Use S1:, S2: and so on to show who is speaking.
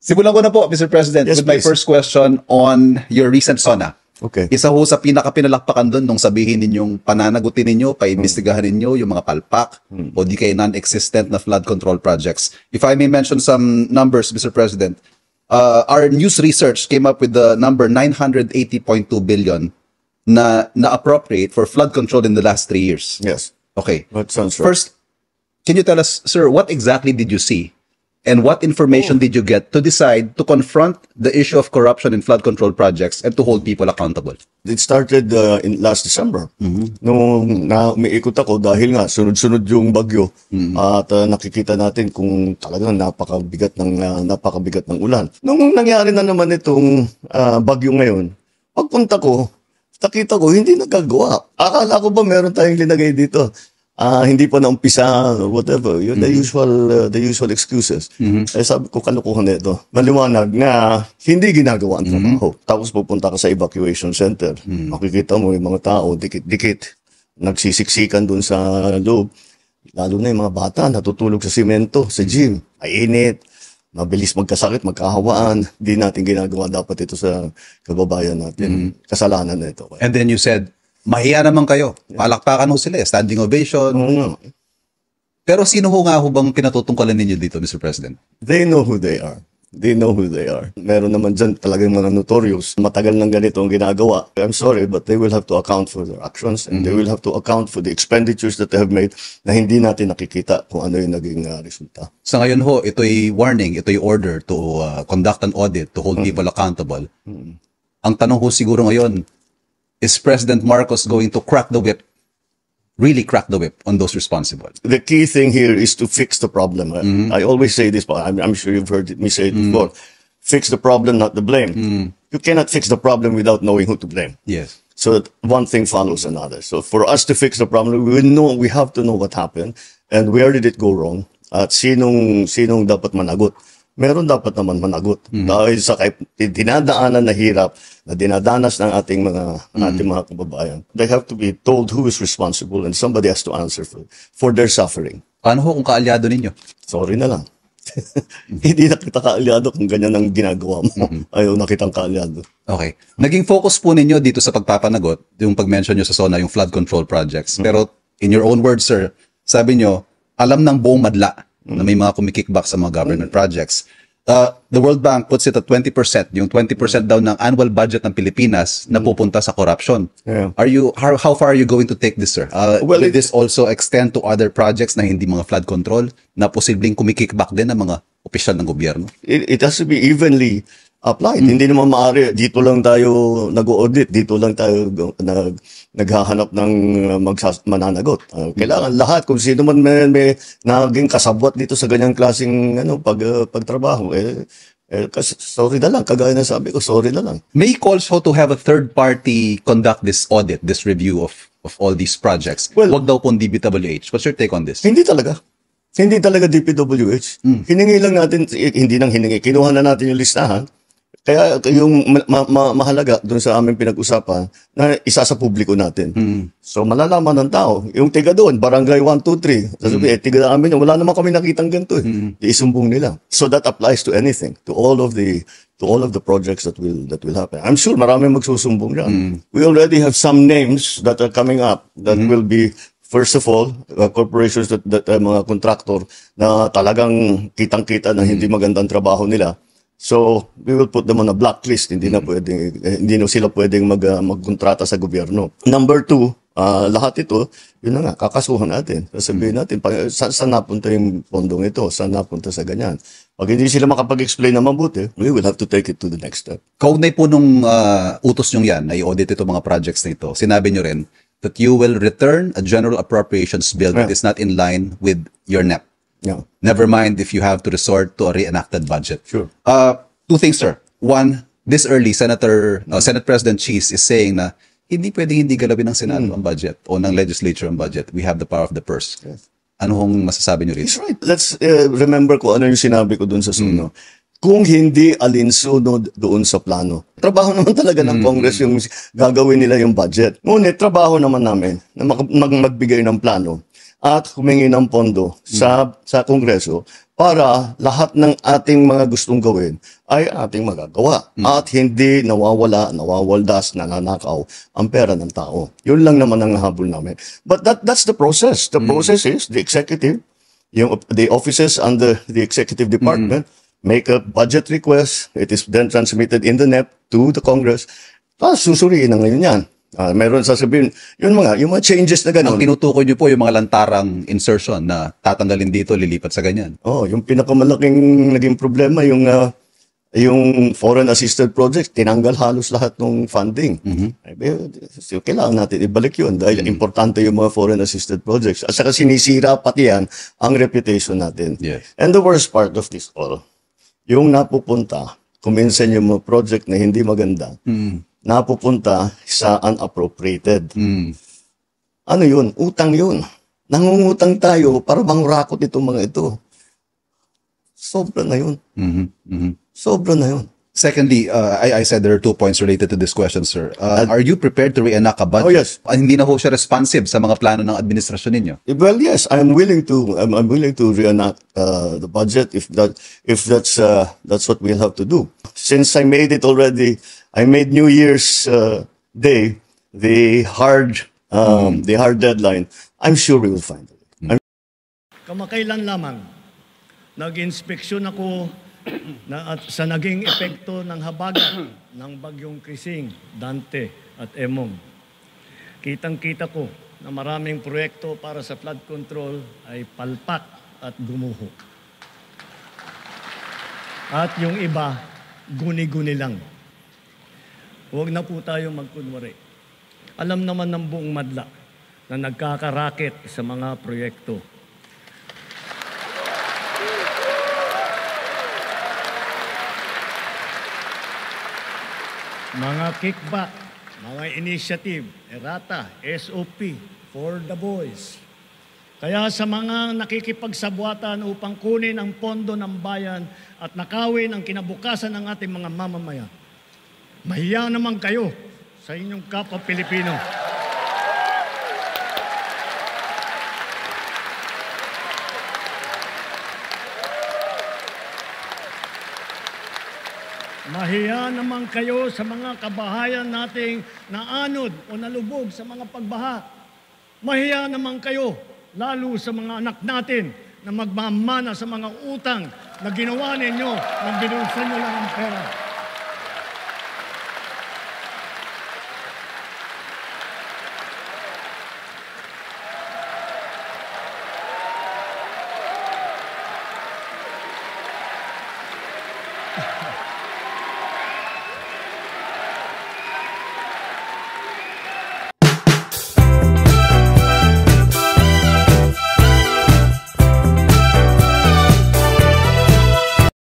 S1: Simulan ko na po, Mr. President,
S2: Yes,
S1: with my
S2: please.
S1: first question on your recent SONA.
S2: Okay.
S1: Isa ho sa pinakapinalakpakan doon nung sabihin ninyong pananagutin ninyo, paimbestigahan ninyo yung mga palpak o di kay non-existent na flood control projects. If I may mention some numbers, Mr. President, our news research came up with the number 980.2 billion na appropriate for flood control in the last 3 years.
S2: Yes.
S1: Okay.
S2: That sounds right.
S1: First, can you tell us, sir, what exactly did you see? And what information did you get to decide to confront the issue of corruption in flood control projects and to hold people accountable?
S2: It started in last December. Nung umiikot ako dahil nga sunod-sunod yung bagyo at nakikita natin kung talagang napakabigat ng ulan. Nung nangyari na naman itong bagyo ngayon, pagpunta ko, nakita ko hindi nagagawa. Akala ko ba meron tayong linagay dito? Hindi pa naumpisa, whatever, yun, the usual excuses. Eh, sabi ko, kalokohan na ito. Maliwanag na hindi ginagawa ang trabaho. Tapos pupunta ka sa evacuation center. Makikita mo yung mga tao, dikit-dikit, nagsisiksikan dun sa loob. Lalo na yung mga bata, natutulog sa simento, sa gym. Mainit, mabilis magkasakit, magkahawaan. Di natin ginagawa dapat ito sa kababayan natin. Kasalanan na ito.
S1: And then you said, mahiya naman kayo. Palakpakan ho sila, standing ovation. Pero sino ho nga ho bang pinatutungkalan ninyo dito, Mr. President?
S2: They know who they are. They know who they are. Meron naman dyan talagang mga notorious. Matagal ng ganito ang ginagawa. I'm sorry, but they will have to account for their actions and they will have to account for the expenditures that they have made na hindi natin nakikita kung ano yung naging resulta.
S1: Sa ngayon ho, ito'y warning, ito'y order to conduct an audit, to hold people accountable. Ang tanong ho siguro ngayon, is President Marcos going to crack the whip, really crack the whip on those responsible?
S2: The key thing here is to fix the problem. I always say this, but I'm sure you've heard me say it before. Fix the problem, not the blame. You cannot fix the problem without knowing who to blame.
S1: Yes.
S2: So that one thing follows another. So for us to fix the problem, we have to know what happened and where did it go wrong at sinong dapat managot. Meron dapat naman managot dahil sa dinadaanan na hirap na dinadanas ng ating mga kababayan. They have to be told who is responsible and somebody has to answer for their suffering.
S1: Paano ho kung kaalyado ninyo?
S2: Sorry na lang. Hindi na kita kaalyado kung ganyan ang ginagawa mo. Ayaw na kitang kaalyado.
S1: Okay. Naging focus po ninyo dito sa pagpapanagot, yung pag-mention nyo sa SONA, yung flood control projects. Pero in your own words, sir, sabi nyo, alam ng buong madla na may mga kumikickback sa mga government projects. The World Bank puts it at 20%, yung 20% daw ng annual budget ng Pilipinas na pupunta sa corruption.
S2: Yeah.
S1: How far are you going to take this, sir?
S2: Well,
S1: will this also extend to other projects na hindi mga flood control na posibleng kumikickback din ng mga opisyal ng gobyerno?
S2: It has to be evenly applied. Hindi naman maaari, dito lang tayo nag-audit, dito lang tayo naghahanap ng mananagot. Kailangan lahat, kung sino man may naging kasabwat dito sa ganyang klaseng pagtrabaho, kasi sorry na lang, kagaya na sabi ko, sorry na lang.
S1: May calls ho to have a third party conduct this audit, this review of all these projects.
S2: Well,
S1: wag daw po DPWH. What's your take on this?
S2: Hindi talaga. Hindi talaga DPWH. Hiningi lang natin, hindi nang hiningi. Kinuha na natin yung listahan. Kaya yung mahalaga doon sa aming pinag-usapan na isa sa publiko natin. So malalaman ng tao. Yung tiga doon, barangay 1, 2, 3. Sasabihin, tiga namin, wala naman kami nakitang ganito. Isumbong nila. So that applies to anything, to all of the projects that will happen. I'm sure maraming magsusumbong dyan. We already have some names that are coming up that will be, first of all, corporations that mga contractor na talagang kitang-kita na hindi magandang trabaho nila. So, we will put them on a blacklist. Hindi na sila pwedeng magkontrata sa gobyerno. Number 2, lahat ito, yun na nga, kakasuhan natin. Sasabihin natin, saan napunta yung pondong ito? Saan napunta sa ganyan? Pag hindi sila makapag-explain na mabuti, we will have to take it to the next step.
S1: Kaugnay po nung utos nyo yan, na i-audit ito mga projects na ito, sinabi nyo rin that you will return a general appropriations bill that is not in line with your NEP.
S2: Yeah.
S1: Never mind if you have to resort to a reenacted budget.
S2: Sure.
S1: 2 things, sir. One, this early, Senate President Cheese is saying na hindi pwedeng hindi galawin ng Senado ang budget o ng legislature ang budget. We have the power of the purse.
S2: Yes.
S1: Ano hong masasabi niyo rito?
S2: That's right. Let's remember ko ano yung sinabi ko doon sa suno. Kung hindi alinsunod doon sa plano. Trabaho naman talaga ng Congress yung gagawin nila yung budget. Ngunit trabaho naman namin na magbigay ng plano at humingi ng pondo sa Kongreso para lahat ng ating mga gustong gawin ay ating magagawa at hindi nawawaldas, nananakaw ang pera ng tao. Yun lang naman ang habol namin. But that's the process. The process is the executive, the offices under the executive department make a budget request. It is then transmitted in the NEP to the Congress. Tapos susuriin na ngayon yan. Meron sasabihin, yung mga changes na gano'n.
S1: Ang tinutukoy niyo po yung mga lantarang insertion na tatanggalin dito, lilipat sa ganyan.
S2: Yung pinakamalaking naging problema, yung foreign assisted projects, tinanggal halos lahat ng funding. So, kailangan natin ibalik yun dahil importante yung mga foreign assisted projects. At saka sinisira pati yan ang reputation natin.
S1: Yes.
S2: And the worst part of this all, yung napupunta, kuminsan yung mga project na hindi maganda, napupunta sa unappropriated. Ano yun? Utang yun. Nangungutang tayo para mangrakot itong mga ito. Sobra na yun. Sobra na yun.
S1: Secondly, I said there are 2 points related to this question, sir. Are you prepared to reenact a budget?
S2: Oh, yes.
S1: Hindi na ho siya responsive sa mga plano ng administrasyon ninyo?
S2: Well, yes, I'm willing to reenact the budget if that's what we'll have to do. Since I made it already, I made New Year's Day the hard deadline. I'm sure we will find it.
S3: Kamakailan lamang, nag-inspeksyon ako sa naging epekto ng habagat ng bagyong Krising, Dante at Emong. Kitang-kita ko na maraming proyekto para sa flood control ay palpak at gumuho. At yung iba, guni-guni lang. Huwag na po tayo magkunwari. Alam naman ng buong madla na nagkakaraket sa mga proyekto. Mga kickback, mga initiative, errata, SOP, for the boys. Kaya sa mga nakikipagsabwatan upang kunin ang pondo ng bayan at nakawin ang kinabukasan ng ating mga mamamayan, mahiya naman kayo sa inyong kapwa Pilipino. Mahiya naman kayo sa mga kabahayan nating naanod o nalubog sa mga pagbaha. Mahiya naman kayo, lalo sa mga anak natin na magmamana sa mga utang na ginawa ninyo nang binulsan nyo lang ang pera.